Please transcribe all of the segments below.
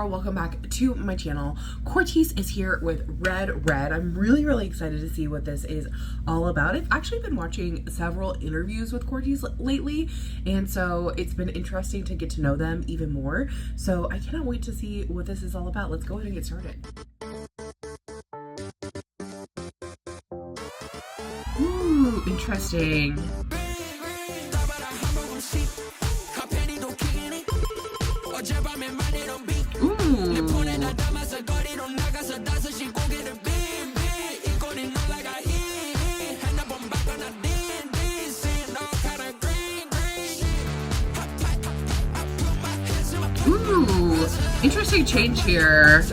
girl, welcome back to my channel. Courtice is here with Red. I'm really excited to see what this is all about. I've actually been watching several interviews with Courtice lately, and so it's been interesting to get to know them even more. So I cannot wait to see what this is all about. Let's go ahead and get started. Ooh, interesting. Ooh, interesting change here.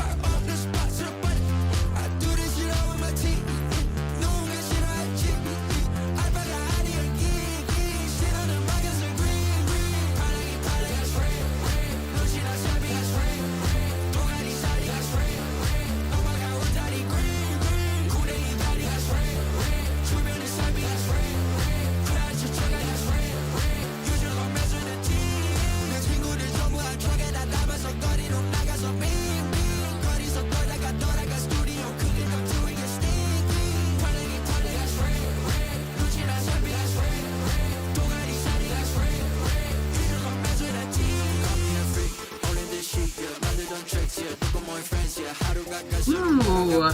Ooh.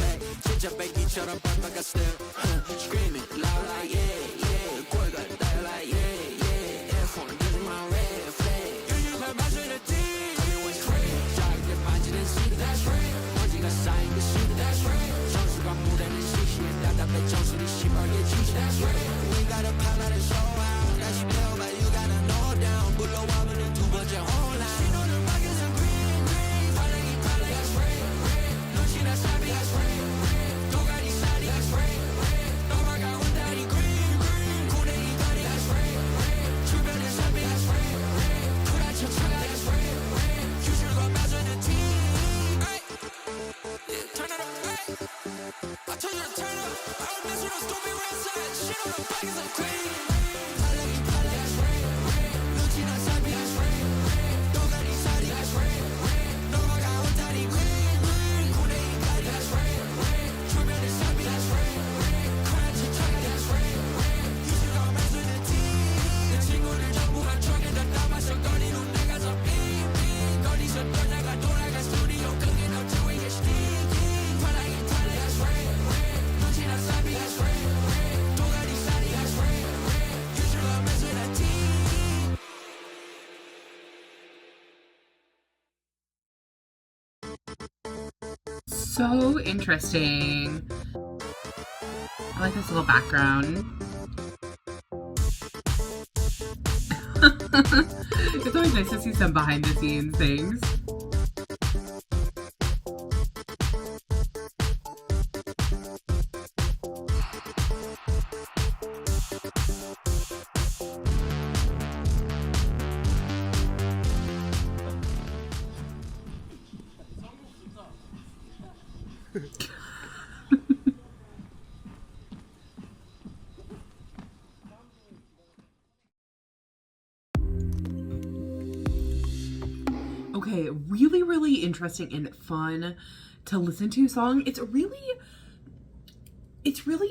So interesting. I like this little background. It's always nice to see some behind the scenes things. Okay, really interesting and fun to listen to song. It's really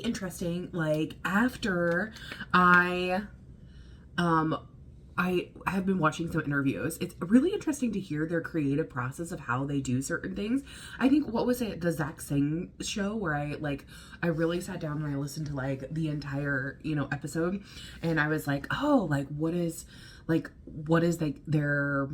interesting. Like, after I have been watching some interviews. It's really interesting to hear their creative process of how they do certain things. I think, what was it, the Zach Sang show, where I really sat down and I listened to like the entire, episode, and I was like, oh, like what is like their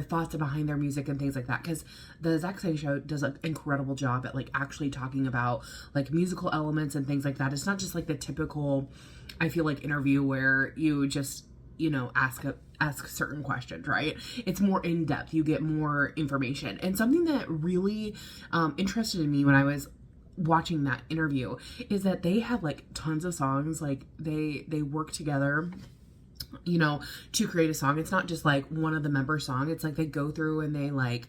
thoughts behind their music and things like that, because the Zach Sang show does an incredible job at like actually talking about like musical elements and things like that. It's not just like the typical, I feel like, interview where you just ask certain questions, right? It's more in depth. You get more information. And something that really interested me when I was watching that interview is that they have like tons of songs. Like they work together, to create a song. It's not just like one of the member song. It's like they go through and they like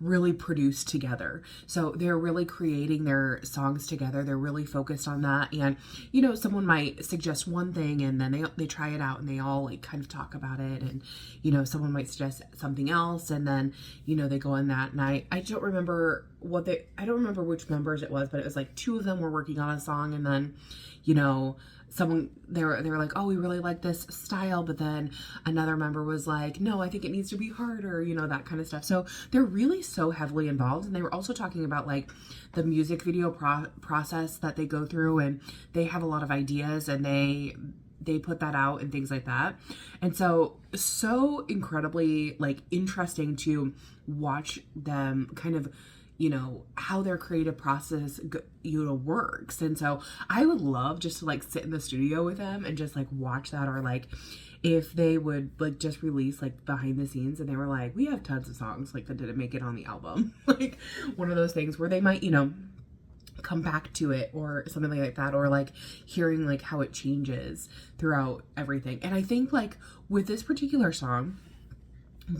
really produced together. So they're really creating their songs together. They're really focused on that. And, you know, someone might suggest one thing and then they try it out and they all like kind of talk about it. And, you know, someone might suggest something else and then, you know, they go on that. And I don't remember I don't remember which members it was, but it was like 2 of them were working on a song and then, you know, they were like, oh, we really like this style, but then another member was like, no, I think it needs to be harder, you know, that kind of stuff. So they're really so heavily involved. And they were also talking about like the music video process that they go through, and they have a lot of ideas and they put that out and things like that. And so incredibly like interesting to watch them kind of, you know, how their creative process, you know, works. And so I would love just to like sit in the studio with them and just like watch that, or like if they would like just release like behind the scenes and they were like, we have tons of songs like that didn't make it on the album. Like one of those things where they might, you know, come back to it or something like that, or like hearing like how it changes throughout everything. And I think like with this particular song,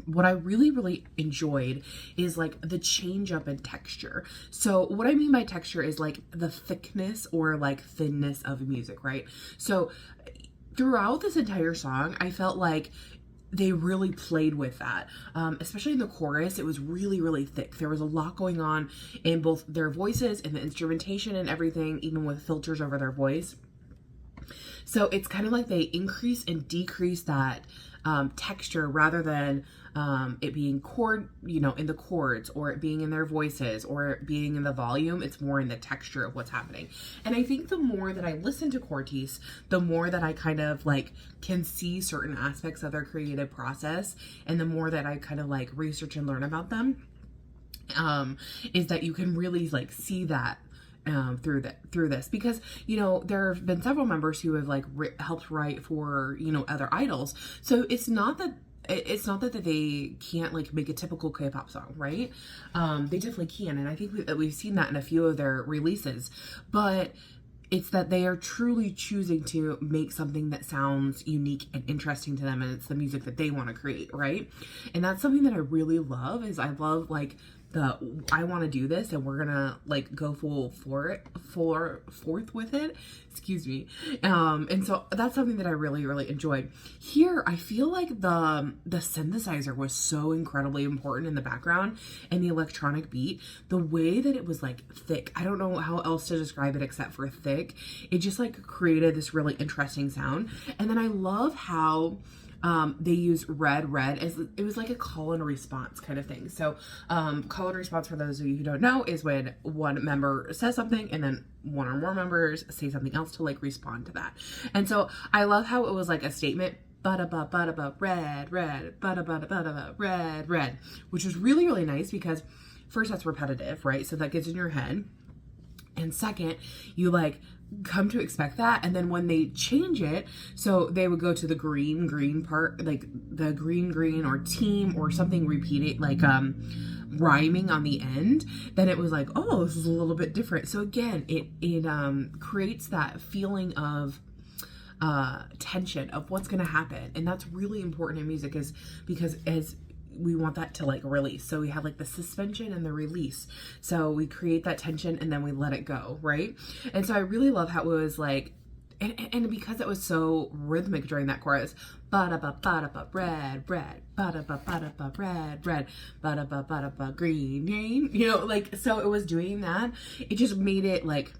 what I really, really enjoyed is like the change up in texture. So what I mean by texture is like the thickness or like thinness of music, right? So throughout this entire song, I felt like they really played with that, especially in the chorus. It was really, really thick. There was a lot going on in both their voices and the instrumentation and everything, even with filters over their voice. So it's kind of like they increase and decrease that texture rather than it being you know, in the chords, or it being in their voices, or it being in the volume. It's more in the texture of what's happening. And I think the more that I listen to CORTIS, the more that I kind of like can see certain aspects of their creative process, and the more that I kind of like research and learn about them, is that you can really like see that through this, because, you know, there have been several members who have like helped write for, you know, other idols. So it's not that they can't like make a typical K-pop song, right? They definitely can, and I think we've seen that in a few of their releases, but it's that they are truly choosing to make something that sounds unique and interesting to them, and it's the music that they want to create, right? And that's something that I really love. Is I love like I want to do this, and we're gonna like go forth with it, excuse me. And so that's something that I really, really enjoyed. Here I feel like the synthesizer was so incredibly important in the background, and the electronic beat, the way that it was like thick, I don't know how else to describe it except for thick. It just like created this really interesting sound. And then I love how they use red as it was like a call and response kind of thing. So call and response, for those of you who don't know, is when one member says something and then one or more members say something else to like respond to that. And so I love how it was like a statement, ba-da-ba, ba-da-ba, red, ba-da-ba, ba-da-ba, red, which was really, really nice, because first, that's repetitive, right? So that gets in your head. And second, you like come to expect that. And then when they change it, so they would go to the green part, like the green or team or something repeated, like rhyming on the end, then it was like, oh, this is a little bit different. So again, it creates that feeling of tension of what's going to happen. And that's really important in music, is because as we want that to like release. So we have like the suspension and the release. So we create that tension and then we let it go, right? And so I really love how it was like, and because it was so rhythmic during that chorus, ba-da-ba, ba-da-ba, red, ba-da-ba, ba-da-ba, red, ba-da-ba, ba-da-ba, green, you know, like, so it was doing that. It just made it like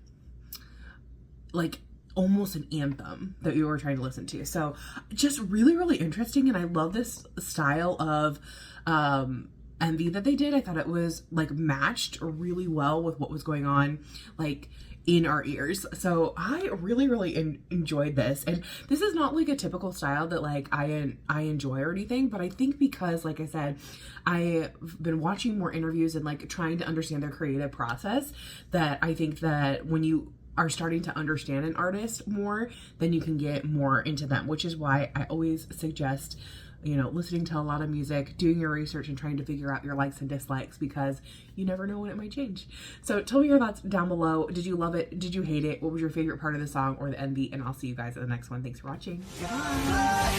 almost an anthem that you were trying to listen to. So just really, really interesting. And I love this style of MV that they did. I thought it was like matched really well with what was going on like in our ears. So I really, really enjoyed this. And this is not like a typical style that like I enjoy or anything, but I think because, like I said, I've been watching more interviews and like trying to understand their creative process, that I think that when you are starting to understand an artist more, then you can get more into them, which is why I always suggest, you know, listening to a lot of music, doing your research, and trying to figure out your likes and dislikes, because you never know when it might change. So tell me your thoughts down below. Did you love it? Did you hate it? What was your favorite part of the song or the MV? And I'll see you guys in the next one. Thanks for watching. Goodbye.